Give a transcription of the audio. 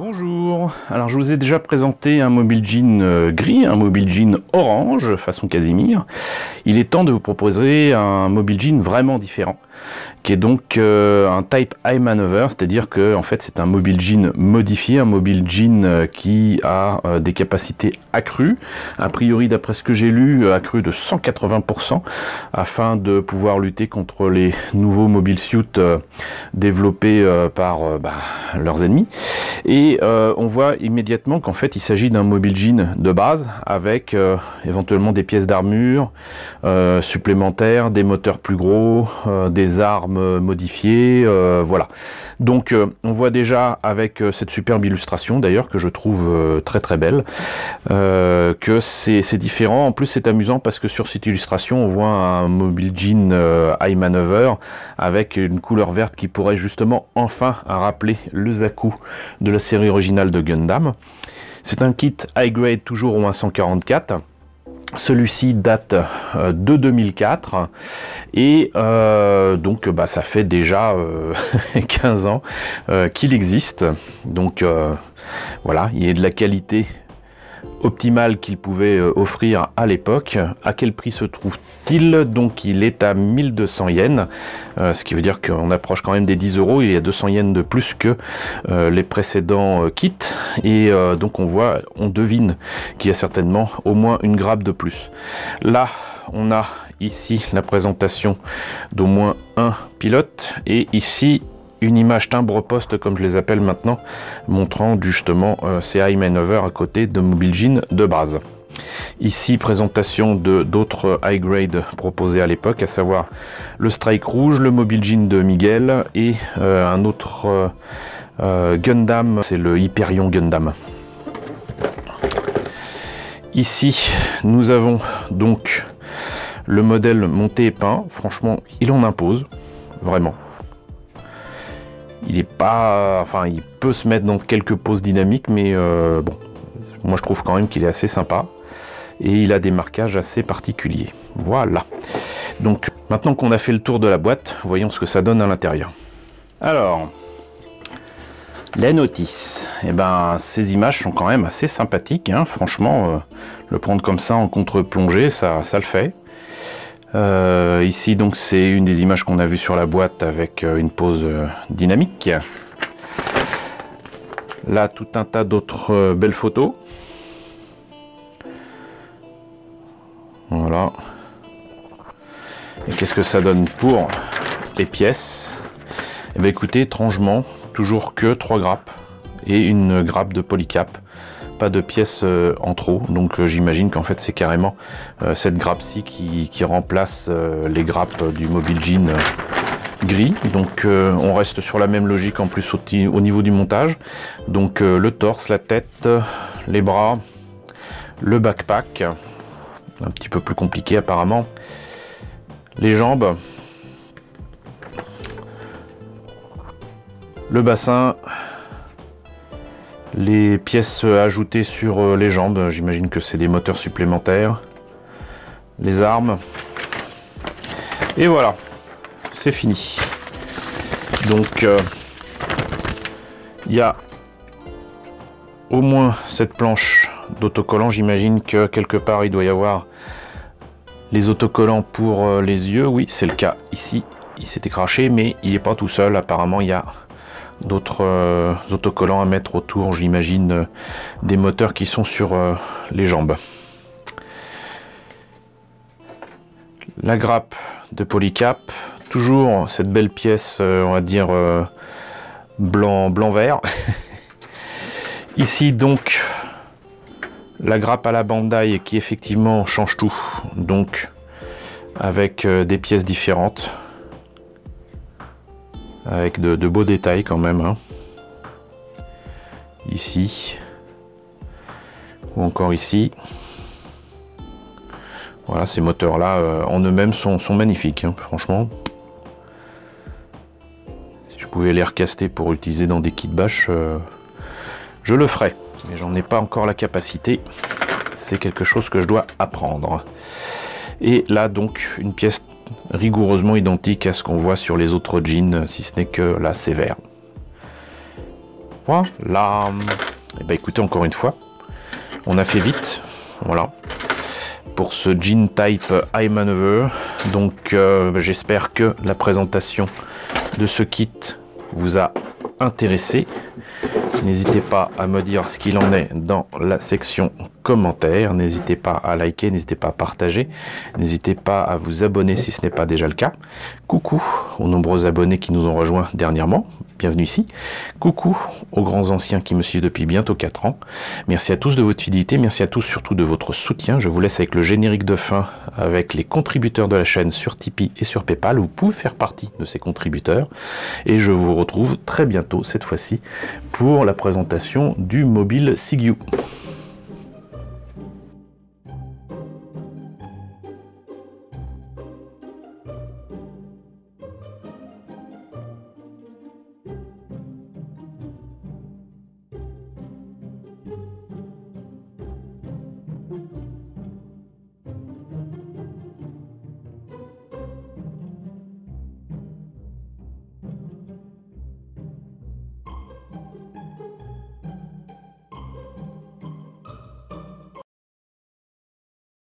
Bonjour, alors je vous ai déjà présenté un mobile jean gris, un mobile jean orange façon Casimir. Il est temps de vous proposer un mobile jean vraiment différent, qui est donc un Type I Maneuver, c'est-à-dire que en fait c'est un mobile jean modifié, un mobile jean qui a des capacités accrues, a priori d'après ce que j'ai lu, accrues de 180%, afin de pouvoir lutter contre les nouveaux mobile suits développés par leurs ennemis. Et on voit immédiatement qu'en fait il s'agit d'un mobile jean de base avec éventuellement des pièces d'armure supplémentaires, des moteurs plus gros, des armes modifiées, voilà. Donc on voit déjà avec cette superbe illustration d'ailleurs que je trouve très très belle que c'est différent. En plus c'est amusant parce que sur cette illustration on voit un mobile jean I Maneuver avec une couleur verte qui pourrait justement enfin rappeler le Zaku de la série originale de Gundam. C'est un kit high grade toujours au 144. Celui-ci date de 2004 et donc ça fait déjà 15 ans qu'il existe. Donc voilà, il y a de la qualité optimale qu'il pouvait offrir à l'époque. À quel prix se trouve-t-il? Donc il est à 1200 yens, ce qui veut dire qu'on approche quand même des 10 euros. Il y a 200 yens de plus que les précédents kits et donc on devine qu'il y a certainement au moins une grappe de plus. Là on a ici la présentation d'au moins un pilote et ici une image timbre-poste comme je les appelle maintenant, montrant justement ces I Maneuver à côté de mobile jean de base. Ici présentation de d'autres high grade proposés à l'époque, à savoir le Strike rouge, le mobile jean de Miguel et un autre Gundam, c'est le Hyperion Gundam. Ici nous avons donc le modèle monté et peint. Franchement il en impose vraiment. Il est pas, enfin, il peut se mettre dans quelques poses dynamiques, mais bon, moi je trouve quand même qu'il est assez sympa et il a des marquages assez particuliers. Voilà. Donc maintenant qu'on a fait le tour de la boîte, voyons ce que ça donne à l'intérieur. Alors, la notice. Eh ben, ces images sont quand même assez sympathiques, hein. Franchement, le prendre comme ça en contre-plongée, ça le fait. Ici donc c'est une des images qu'on a vues sur la boîte avec une pose dynamique. Là tout un tas d'autres belles photos. Voilà. Et qu'est-ce que ça donne pour les pièces? Eh bien écoutez, étrangement, toujours que 3 grappes et une grappe de polycap. Pas de pièces en trop, donc j'imagine qu'en fait c'est carrément cette grappe-ci qui remplace les grappes du mobile jean gris. Donc on reste sur la même logique en plus au niveau du montage. Donc le torse, la tête, les bras, le backpack, un petit peu plus compliqué apparemment, les jambes, le bassin, les pièces ajoutées sur les jambes, j'imagine que c'est des moteurs supplémentaires, les armes, et voilà, c'est fini. Donc il y a au moins cette planche d'autocollants, j'imagine que quelque part il doit y avoir les autocollants pour les yeux. Oui, c'est le cas ici, il s'était craché, mais il n'est pas tout seul, apparemment il y a d'autres autocollants à mettre autour, j'imagine, des moteurs qui sont sur les jambes. La grappe de polycap, toujours cette belle pièce, on va dire blanc-vert. Ici donc la grappe à la Bandai qui effectivement change tout, donc avec des pièces différentes. Avec de beaux détails quand même, hein. Ici ou encore ici. Voilà, ces moteurs là en eux-mêmes sont magnifiques, hein, franchement. Si je pouvais les recaster pour utiliser dans des kits bash, je le ferais, mais j'en ai pas encore la capacité. C'est quelque chose que je dois apprendre. Et là donc une pièce rigoureusement identique à ce qu'on voit sur les autres jeans, si ce n'est que là c'est vert. Voilà. Et ben écoutez, encore une fois, on a fait vite. Voilà. Pour ce Jean Type Eye Maneuver. Donc j'espère que la présentation de ce kit vous a intéressé. N'hésitez pas à me dire ce qu'il en est dans la section commentaires. N'hésitez pas à liker, n'hésitez pas à partager. N'hésitez pas à vous abonner si ce n'est pas déjà le cas. Coucou aux nombreux abonnés qui nous ont rejoints dernièrement. Bienvenue ici. Coucou aux grands anciens qui me suivent depuis bientôt 4 ans. Merci à tous de votre fidélité. Merci à tous surtout de votre soutien. Je vous laisse avec le générique de fin avec les contributeurs de la chaîne sur Tipeee et sur Paypal. Vous pouvez faire partie de ces contributeurs. Et je vous retrouve très bientôt, cette fois-ci, pour la présentation du mobile Sigyu.